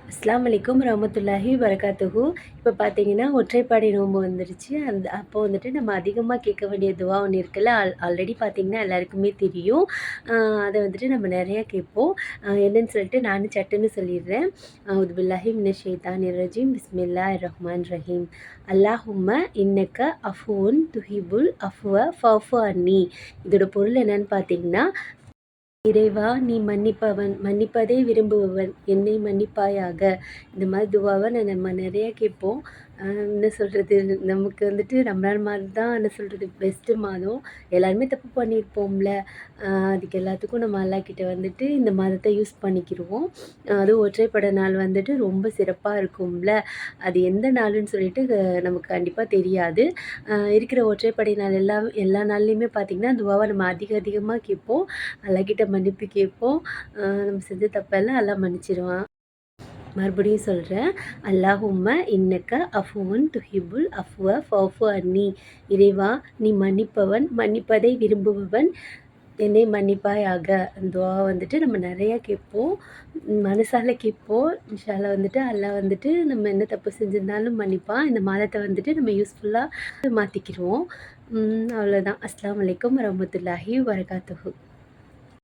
அஸ்ஸலாமு அலைக்கும் ரஹ்மத்துல்லாஹி வரகாத்துஹு. இப்போ பார்த்தீங்கன்னா, ஒற்றைப்படை நோன்பு வந்துருச்சு. அப்போ வந்துட்டு நம்ம அதிகமாக கேட்க வேண்டிய துவா ஒண்ணு இருக்குல்ல. ஆல்ரெடி பார்த்தீங்கன்னா, எல்லாருக்குமே தெரியும். அ அத வந்துட்டு நம்ம நெறையா கேட்போம். என்னன்னு சொல்லிட்டு நானும் சட்டுன்னு சொல்லிடுறேன். அவுது பில்லாஹி மினஷ் ஷைத்தானிர் ரஜீம். பிஸ்மில்லாஹிர் ரஹ்மானிர் ரஹீம். அல்லாஹும்ம இன்னக்க அஃபுவுன் துஹிப்புல் அஃப்வ ஃபஃபு அன்னி. இதோட பொருள் என்னன்னு பார்த்தீங்கன்னா, இறைவா நீ மன்னிப்பவன், மன்னிப்பதை விரும்புபவன், என்னை மன்னிப்பாயாக. இந்த மாதிரி துவாவ நம்ம நெறைய கேட்போம். என்ன சொல்றது, நமக்கு வந்துட்டு ரம்லான் மாதம் தான் என்ன சொல்றது பெஸ்ட்டு மாதம். எல்லாருமே தப்பு பண்ணியிருப்போம்ல. அதுக்கு எல்லாத்துக்கும் நம்ம அல்லாஹ்கிட்ட வந்துட்டு இந்த மாதத்த யூஸ் பண்ணிக்கிருவோம். அதுவும் ஒற்றைப்படை நாள் வந்துட்டு ரொம்ப சிறப்பா இருக்கும்ல. அது எந்த நாளுன்னு சொல்லிட்டு நமக்கு கண்டிப்பா தெரியாது. இருக்கிற ஒற்றைப்படை நாள் எல்லா நாள்லேயுமே பார்த்திங்கன்னா, துவாவ நம்ம அதிகமா கேட்போம். அல்லாஹ்கிட்ட மன்னிப்பு கேட்போம். நம்ம செஞ்ச தப்பெல்லாம் அல்லாஹ் மன்னிச்சிருவான். மறுபடியும் சொல்கிறேன். அல்லாஹும்ம இன்னக்க அஃபுவுன் துஹிப்புல் அஃப்வ ஃபஃபு அன்னி. இறைவா நீ மன்னிப்பவன், மன்னிப்பதை விரும்புபவன், என்னை மன்னிப்பாயாக. அந்த துவா வந்துட்டு நம்ம நிறையா கேட்போம். மனசால கேட்போம். இன்ஷா அல்லாஹ் வந்துட்டு அல்லாஹ் வந்துட்டு நம்ம என்ன தப்பு செஞ்சிருந்தாலும் மன்னிப்பான். இந்த மாதத்தை வந்துட்டு நம்ம யூஸ்ஃபுல்லாக மாற்றிக்கிருவோம். அவ்வளோதான். அஸ்ஸலாமு அலைக்கும் வரஹ்மத்துல்லாஹி வபரகாத்துஹு.